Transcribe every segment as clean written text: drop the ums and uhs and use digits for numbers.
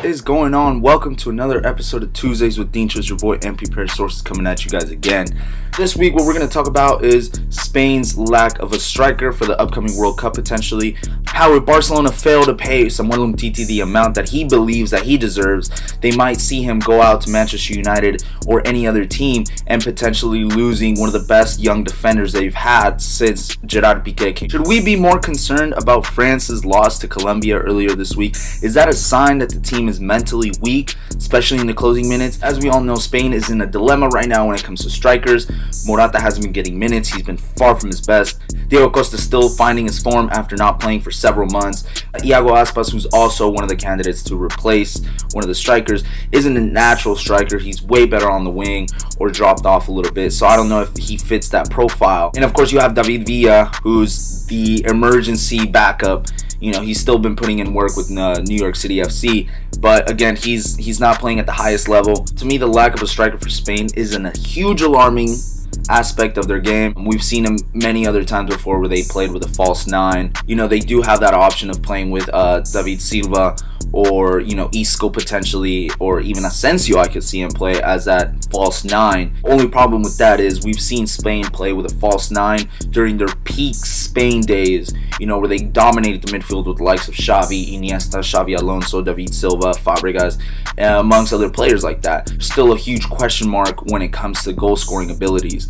What is going on? Welcome to another episode of Tuesdays with Tincho. It's your boy MP Pair Sources coming at you guys again. This week what we're going to talk about is Spain's lack of a striker for the upcoming World Cup potentially. How if Barcelona fail to pay Samuel Umtiti the amount that he believes that he deserves, they might see him go out to Manchester United or any other team and potentially losing one of the best young defenders they've had since Gerard Piqué. Should we be more concerned about France's loss to Colombia earlier this week? Is that a sign that the team is mentally weak, especially in the closing minutes? As we all know, Spain is in a dilemma right now when it comes to strikers. Morata hasn't been getting minutes. He's been far from his best. Diego Costa still finding his form after not playing for several months. Iago Aspas, who's also one of the candidates to replace one of the strikers, isn't a natural striker. He's way better on the wing or dropped off a little bit. So I don't know if he fits that profile. And of course you have David Villa, who's the emergency backup. You know, he's still been putting in work with New York City FC, but again, he's not playing at the highest level. To me, the lack of a striker for Spain isn't a huge alarming aspect of their game. We've seen them many other times before where they played with a false nine. You know, they do have that option of playing with David Silva or, you know, Isco potentially, or even Asensio. I could see him play as that false nine. Only problem with that is we've seen Spain play with a false nine during their peak Spain days, you know, where they dominated the midfield with the likes of Xavi, Iniesta, Xavi Alonso, David Silva, Fabregas, amongst other players like that. Still a huge question mark when it comes to goal scoring abilities.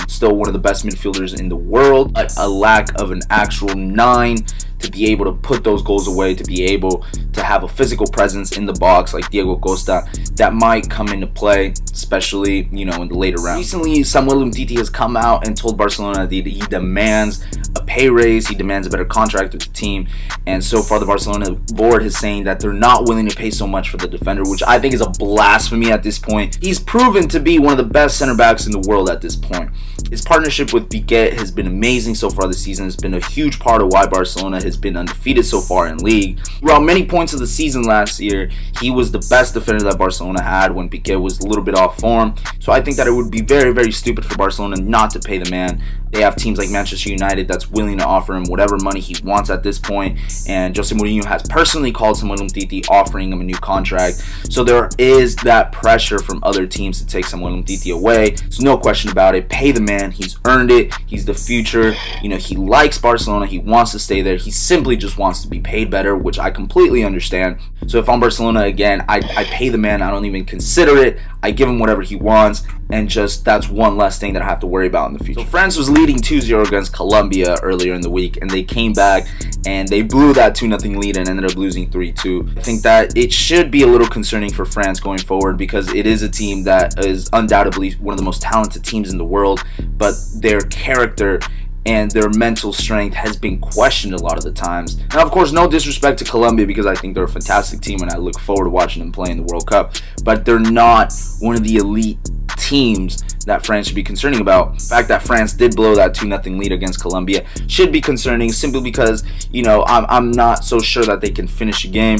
Still one of the best midfielders in the world, but a lack of an actual nine to be able to put those goals away, to be able to have a physical presence in the box like Diego Costa, that might come into play, especially, you know, in the later rounds. Recently, Samuel Umtiti has come out and told Barcelona that he demands a pay raise, he demands a better contract with the team, and so far the Barcelona board is saying that they're not willing to pay so much for the defender, which I think is a blasphemy at this point. He's proven to be one of the best center backs in the world at this point. His partnership with Piqué has been amazing so far this season. It's been a huge part of why Barcelona has been undefeated so far in league. Throughout many points of the season last year, he was the best defender that Barcelona had when Piqué was a little bit off form. So I think that it would be very, very stupid for Barcelona not to pay the man. They have teams like Manchester United that's willing to offer him whatever money he wants at this point, and Jose Mourinho has personally called Samuel Umtiti, offering him a new contract. So there is that pressure from other teams to take Samuel Umtiti away. So no question about it. Pay the man. He's earned it. He's the future. You know, he likes Barcelona. He wants to stay there. He simply just wants to be paid better, which I completely understand. So if I'm Barcelona, again, I pay the man. I don't even consider it. I give him whatever he wants, and just that's one less thing that I have to worry about in the future. So France was leading 2-0 against Colombia earlier in the week, and they came back and they blew that 2-0 lead and ended up losing 3-2. I think that it should be a little concerning for France going forward, because it is a team that is undoubtedly one of the most talented teams in the world, but their character and their mental strength has been questioned a lot of the times. Now, of course, no disrespect to Colombia, because I think they're a fantastic team and I look forward to watching them play in the World Cup, but they're not one of the elite teams that France should be concerning about. The fact that France did blow that 2-0 lead against Colombia should be concerning, simply because, you know, I'm not so sure that they can finish a game.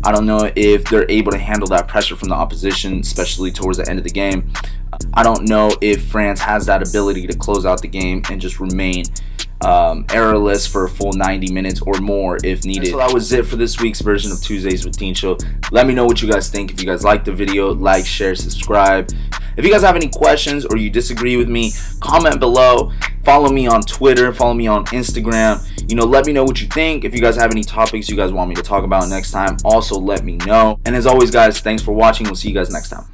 I don't know if they're able to handle that pressure from the opposition, especially towards the end of the game. I don't know if France has that ability to close out the game and just remain errorless for a full 90 minutes or more if needed. So that was it for this week's version of Tuesdays with Tincho. Let me know what you guys think. If you guys like the video, like, share, subscribe. If you guys have any questions or you disagree with me, comment below. Follow me on Twitter, follow me on Instagram. You know, let me know what you think. If you guys have any topics you guys want me to talk about next time, also let me know. And as always, guys, thanks for watching. We'll see you guys next time.